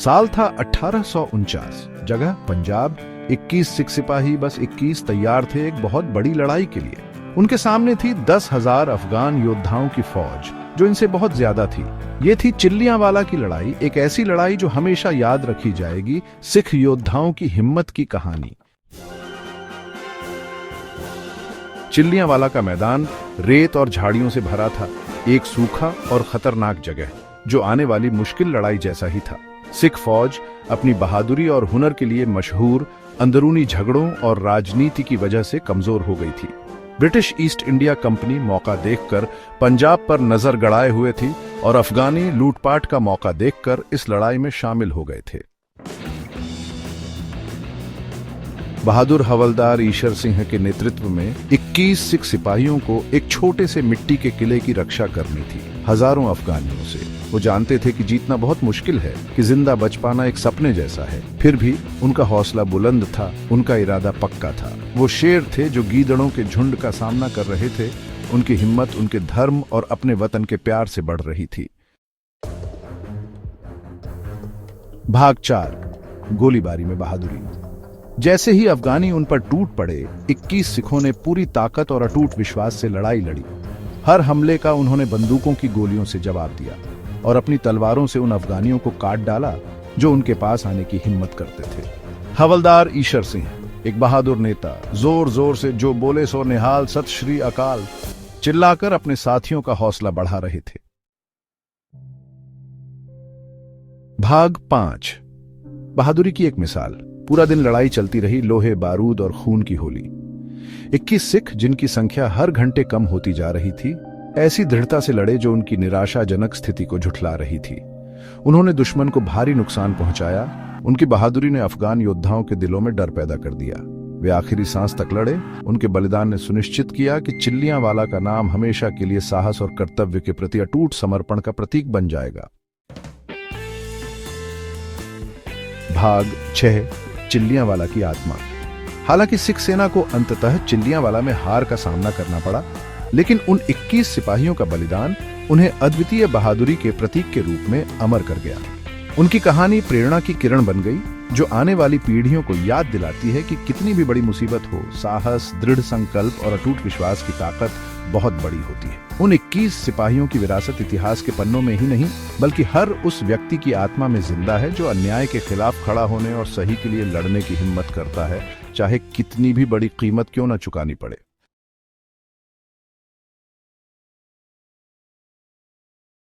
साल था 1849। जगह पंजाब। 21 सिख सिपाही, बस 21 तैयार थे एक बहुत बड़ी लड़ाई के लिए। उनके सामने थी 10,000 अफगान योद्धाओं की फौज, जो इनसे बहुत ज्यादा थी। ये थी चिल्लियांवाला की लड़ाई, एक ऐसी लड़ाई जो हमेशा याद रखी जाएगी, सिख योद्धाओं की हिम्मत की कहानी। चिल्लियांवाला का मैदान रेत और झाड़ियों से भरा था, एक सूखा और खतरनाक जगह जो आने वाली मुश्किल लड़ाई जैसा ही था। सिख फौज अपनी बहादुरी और हुनर के लिए मशहूर अंदरूनी झगड़ों और राजनीति की वजह से कमजोर हो गई थी। ब्रिटिश ईस्ट इंडिया कंपनी मौका देखकर पंजाब पर नजर गड़ाए हुए थी और अफगानी लूटपाट का मौका देखकर इस लड़ाई में शामिल हो गए थे। बहादुर हवलदार ईशर सिंह के नेतृत्व में 21 सिख सिपाहियों को एक छोटे से मिट्टी के किले की रक्षा करनी थी, हजारों अफगानियों से। वो जानते थे कि जीतना बहुत मुश्किल है, कि जिंदा बच पाना एक सपने जैसा है। फिर भी उनका हौसला बुलंद था, उनका इरादा पक्का था। वो शेर थे जो गीदड़ों के झुंड का सामना कर रहे थे। उनकी हिम्मत उनके धर्म और अपने वतन के प्यार से बढ़ रही थी। भाग 4, गोलीबारी में बहादुरी। जैसे ही अफगानी उन पर टूट पड़े, 21 सिखों ने पूरी ताकत और अटूट विश्वास से लड़ाई लड़ी। हर हमले का उन्होंने बंदूकों की गोलियों से जवाब दिया और अपनी तलवारों से उन अफगानियों को काट डाला जो उनके पास आने की हिम्मत करते थे। हवलदार ईशर सिंह एक बहादुर नेता, जोर जोर से जो बोले सो निहाल, सत श्री अकाल चिल्लाकर अपने साथियों का हौसला बढ़ा रहे थे। भाग 5, बहादुरी की एक मिसाल। पूरा दिन लड़ाई चलती रही, लोहे, बारूद और खून की होली। 21 सिख, जिनकी संख्या हर घंटे कम होती जा रही थी, ऐसी दृढ़ता से लड़े जो उनकी निराशाजनक स्थिति को झुठला रही थी। उन्होंने दुश्मन को भारी नुकसान पहुंचाया। उनकी बहादुरी ने अफगान योद्धाओं के दिलों में डर पैदा कर दिया। वे आखिरी सांस तक लड़े। उनके बलिदान ने सुनिश्चित किया कि चिल्लियांवाला का नाम हमेशा के लिए साहस और कर्तव्य के प्रति अटूट समर्पण का प्रतीक बन जाएगा। भाग 6, चिल्लियांवाला की आत्मा। हालांकि सिख सेना को अंततः चिल्लियांवाला में हार का सामना करना पड़ा, लेकिन उन 21 सिपाहियों का बलिदान उन्हें अद्वितीय बहादुरी के प्रतीक के रूप में अमर कर गया। उनकी कहानी प्रेरणा की किरण बन गई, जो आने वाली पीढ़ियों को याद दिलाती है कि कितनी भी बड़ी मुसीबत हो, साहस, दृढ़ संकल्प और अटूट विश्वास की ताकत बहुत बड़ी होती है। उन 21 सिपाहियों की विरासत इतिहास के पन्नों में ही नहीं, बल्कि हर उस व्यक्ति की आत्मा में जिंदा है जो अन्याय के खिलाफ खड़ा होने और सही के लिए लड़ने की हिम्मत करता है, चाहे कितनी भी बड़ी कीमत क्यों न चुकानी पड़े।